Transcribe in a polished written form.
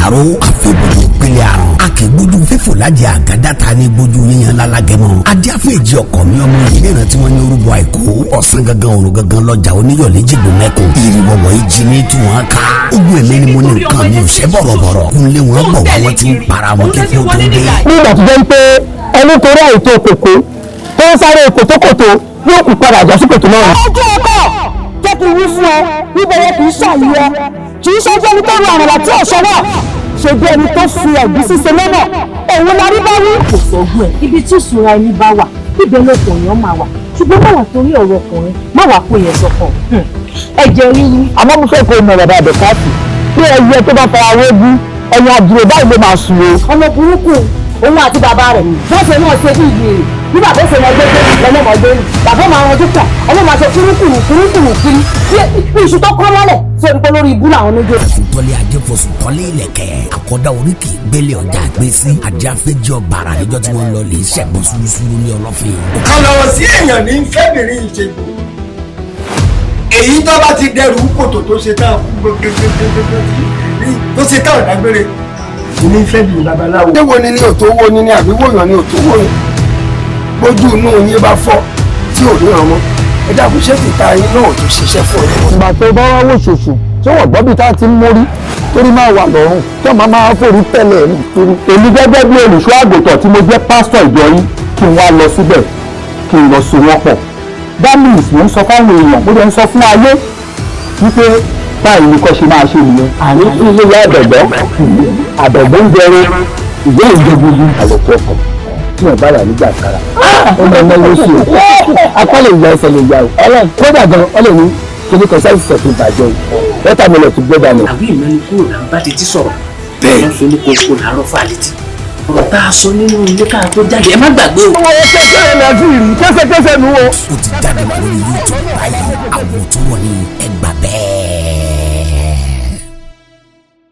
àrò àfẹ́bùdó pélé àrùn akẹ́gbójú fífò lájẹ àgádá ta ní gbójú yíyan lálágẹmọ adíàfẹ́jì ọkọ̀ mi ọmọ yìí lẹ́ran tí wọ́n ní orúbọ àìkú ọ̀sán gangan òrùn gangan lọ́jà oníyọ̀lẹ́ jìgbó mẹ́kùn ìrìwọ̀wọ̀ ìjì ní tí wọ́n ká ogun ẹ̀mí ni mo ní nǹkan mi ò ṣẹ́ bọ̀rọ̀bọ̀rọ̀ kúnlé wọn bọ̀ wá wọn ti ń para wọn kí fún tó dé. nígbà tó jẹ́ pé ẹni torí àìtó kòkó tó ń sáré kòtókòtó yóò kú padà jọ sí kòtò náà. ọjọ́ ẹ̀kọ́ jẹ́ kí n wí fún ẹ níbẹ̀rẹ̀ kì í ṣàyẹ kì í ṣe jẹ́ nítorí àrùn àti ọ̀ṣọ́ náà ṣe bí ẹni tó fi ẹ̀gúsí ṣe lọ́nà òun la rí bá wí. kò sọ́gun ẹ̀ ibi tí ìṣúra ẹni bá wà ibẹ̀ lọ́kùn èèyàn máa wà ṣùgbọ́n má wà torí ọ̀rọ̀ ọkùnrin má wà kó yẹn sọ́kàn ẹ̀jẹ̀ ríru. àmọ́ mo fẹ́ kó o mọ̀ bàbá àbẹ̀káàtì pé ẹyẹ tó bá fara wéjú ẹ̀yìn àdúró báyìí ló máa sùn o. ọmọ burúkú òun àti bàbá rẹ̀ wọ́n ṣe náà ṣe bí ìyèrè bí bàbá ṣe máa gbégbé lọ́mọ gbéru bàbá máa ranjú pọ̀ ọmọ máa ṣe kúrúkùrù kiri bí iṣu tó kọ́ mọ́lẹ̀ tí o ní pé lórí ibú làwọn méjì. fòsùntọ́lé ajé fòsùntọ́lé ilẹ̀kẹ̀ àkọ́dá oríkì gbélé ọjà àgbésí àjàfẹ́jì ọ̀bàrà níjọ́ tí wọ́n lọ lè ṣẹ̀gbọ́n súrúsúrú ní ọlọ́fin. kan lọ́wọ́ sí èèyàn ní fẹ́bìrín ìṣègùn èyí tó bá ti dẹrù kòtò tó ṣe tán tó ṣe tán ọ̀dàgbére ní fẹ́bìrín babaláwo. ṣé wo ni ní òtó wo ni ní àbí wòyàn ní òtó wo ni bójú inú yín bá fọ́ tí ò ríran mọ́ ẹ dàbí ṣé tìta yín náà tó ṣiṣẹ́ fún ẹ. ìgbà tó bá wá wò ṣoṣo tí wọ́n gbọ́ bí tá a ti ń mórí torí máa wà lọ́rùn tí wọ́n máa forí tẹ́lẹ̀ ní torí. èmi gẹ́gẹ́ bí olùṣọ́ àgùntàn tí mo jẹ́ pásítọ̀ ìjọ yín kí n wá lọ síbẹ̀ kí n lọ so wọ́n pọ̀. that means mo ń sọ fáwọn èèyàn mo lè ń sọ fún ayé wípé báyìí ni kò ṣe máa ṣe nìyẹn. àní ilé ìyá àbẹ̀gbẹ́ ń jẹrẹ ìyá ìjọgbogbo àlòkù ọkọ̀ tí wọ́n bá wà nígbà kára ó lọ mọ owó sí o akọ́lé ìyá ẹsẹ̀ lè yá o kódà gan ọlẹ́ ní kíní kan sáyẹ̀sì sẹ̀ tó bàjẹ́ o bẹ́tà mi lọ tún gbé dání. àbí ìmọ̀ni kúrò là ń bá tètè sọ̀rọ̀ bẹ́ẹ̀ wọ́n fi ní kókó làárọ̀ fún àlejò ọ̀rọ̀ tá a sọ nínú ilé ká tó jáde ẹ má gbàgbé o. ọmọ yẹn kẹsẹ̀ náà fi rí kẹsẹ̀kẹsẹ̀ nu o. ó ti jáde wá